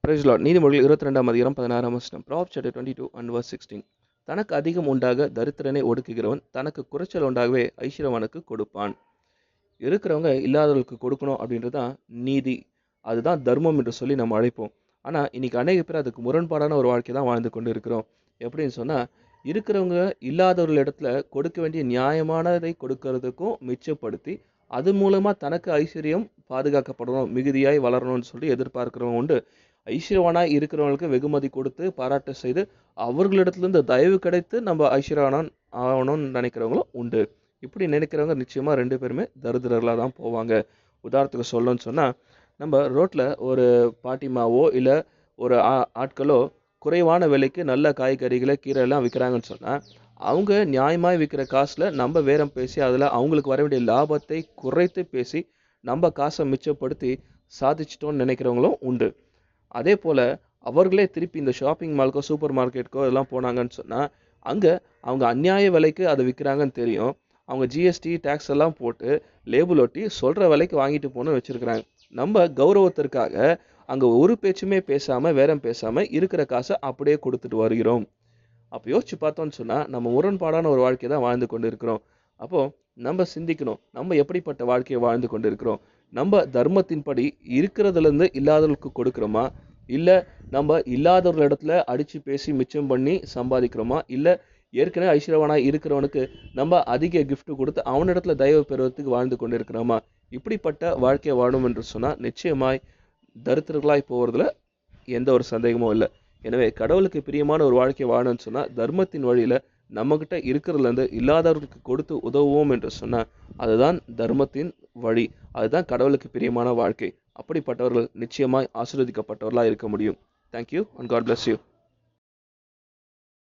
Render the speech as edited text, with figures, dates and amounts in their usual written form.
Price Lord. நீதிமொழிகள் 22ஆம் அதிகாரம் 16ஆம் வசனம். Proverbs chapter 22 and verse 16. தனக்கு அதிகம் உண்டாக தரித்திரனை ஒடுக்குகிறவன் தனக்கு குறைச்சல் உண்டாகவே ஐஸ்வர்யவானுக்கு கொடுப்பான். இருக்கிறவங்க இல்லாதவர்களுக்கு கொடுக்கணும் அப்படின்றது தான் நீதி. அதுதான் தர்மம் என்று சொல்லி நம்ம அழைப்போம். ஆனால் இன்னைக்கு அநேக பேர் அதுக்கு முரண்பாடான ஒரு வாழ்க்கை தான் வாழ்ந்து கொண்டு இருக்கிறோம். எப்படின்னு சொன்னால், இருக்கிறவங்க இல்லாதவர்கள் இடத்துல கொடுக்க வேண்டிய நியாயமானதை கொடுக்கறதுக்கும் மிச்சப்படுத்தி அது மூலமாக தனக்கு ஐஸ்வர்யம் பாதுகாக்கப்படணும், மிகுதியாய் வளரணும்னு சொல்லி எதிர்பார்க்கிறவங்க உண்டு. ஐஸ்வர்யவானாய் இருக்கிறவங்களுக்கு வெகுமதி கொடுத்து பாராட்டு செய்து அவர்களிடத்துலேருந்து தயவு கிடைத்து நம்ம ஐஸ்வர்யவானான் ஆகணும்னு நினைக்கிறவங்களும் உண்டு. இப்படி நினைக்கிறவங்க நிச்சயமாக ரெண்டு பேருமே தரித்திரர்களாக தான் போவாங்க. உதாரணத்துக்கு சொல்லணும்னு சொன்னால், நம்ம ரோட்டில் ஒரு பாட்டிமாவோ இல்லை ஒரு ஆட்களோ குறைவான விலைக்கு நல்ல காய்கறிகளை கீரை எல்லாம் விற்கிறாங்கன்னு சொன்னால், அவங்க நியாயமாய் விற்கிற காசில் நம்ம பேரம் பேசி அதில் அவங்களுக்கு வர வேண்டிய லாபத்தை குறைத்து பேசி நம்ம காசை மிச்சப்படுத்தி சாதிச்சிட்டோம்னு நினைக்கிறவங்களும் உண்டு. அதே போல் அவர்களே திருப்பி இந்த ஷாப்பிங் மால்க்கோ சூப்பர் மார்க்கெட்டுக்கோ இதெல்லாம் போனாங்கன்னு சொன்னால், அங்கே அவங்க அநியாய விலைக்கு அதை விற்கிறாங்கன்னு தெரியும். அவங்க ஜிஎஸ்டி டேக்ஸ் எல்லாம் போட்டு லேபிள் ஒட்டி சொல்கிற விலைக்கு வாங்கிட்டு போகணும்னு வச்சுருக்கிறாங்க. நம்ம கௌரவத்திற்காக அங்கே ஒரு பேச்சுமே பேசாமல் பேரம் பேசாமல் இருக்கிற காசை அப்படியே கொடுத்துட்டு வருகிறோம். அப்போ யோசிச்சு பார்த்தோம்னு சொன்னால், நம்ம முரண்பாடான ஒரு வாழ்க்கையை தான் வாழ்ந்து கொண்டு இருக்கிறோம். அப்போது நம்ம சிந்திக்கணும், நம்ம எப்படிப்பட்ட வாழ்க்கையை வாழ்ந்து கொண்டு இருக்கிறோம். நம்ம தர்மத்தின்படி இருக்கிறதுலேருந்து இல்லாதவர்களுக்கு கொடுக்குறோமா, இல்லை நம்ம இல்லாதவர்கள் இடத்துல அடித்து பேசி மிச்சம் பண்ணி சம்பாதிக்கிறோமா, இல்லை ஏற்கனவே ஐஸ்வர்யவானாக இருக்கிறவனுக்கு நம்ம அதிக கிஃப்ட் கொடுத்து அவனிடத்துல தயவு பெறுவதற்கு வாழ்ந்து கொண்டு இருக்கிறோமா? இப்படிப்பட்ட வாழ்க்கையை வாழணும் என்று சொன்னால் நிச்சயமாய் தரித்திரர்களாய் போகிறதுல எந்த ஒரு சந்தேகமும் இல்லை. எனவே கடவுளுக்கு பிரியமான ஒரு வாழ்க்கை வாழணும்னு சொன்னால் தர்மத்தின் வழியில் நம்மக்கிட்ட இருக்கிறதுலேருந்து இல்லாதவர்களுக்கு கொடுத்து உதவுவோம் என்று சொன்னால் அதுதான் தர்மத்தின் வழி. அதுதான் கடவுளுக்கு பிரியமான வாழ்க்கை. அப்படிப்பட்டவர்கள் நிச்சயமாய் ஆசீர்வதிக்கப்பட்டவர்களாக இருக்க முடியும். Thank you and God bless you.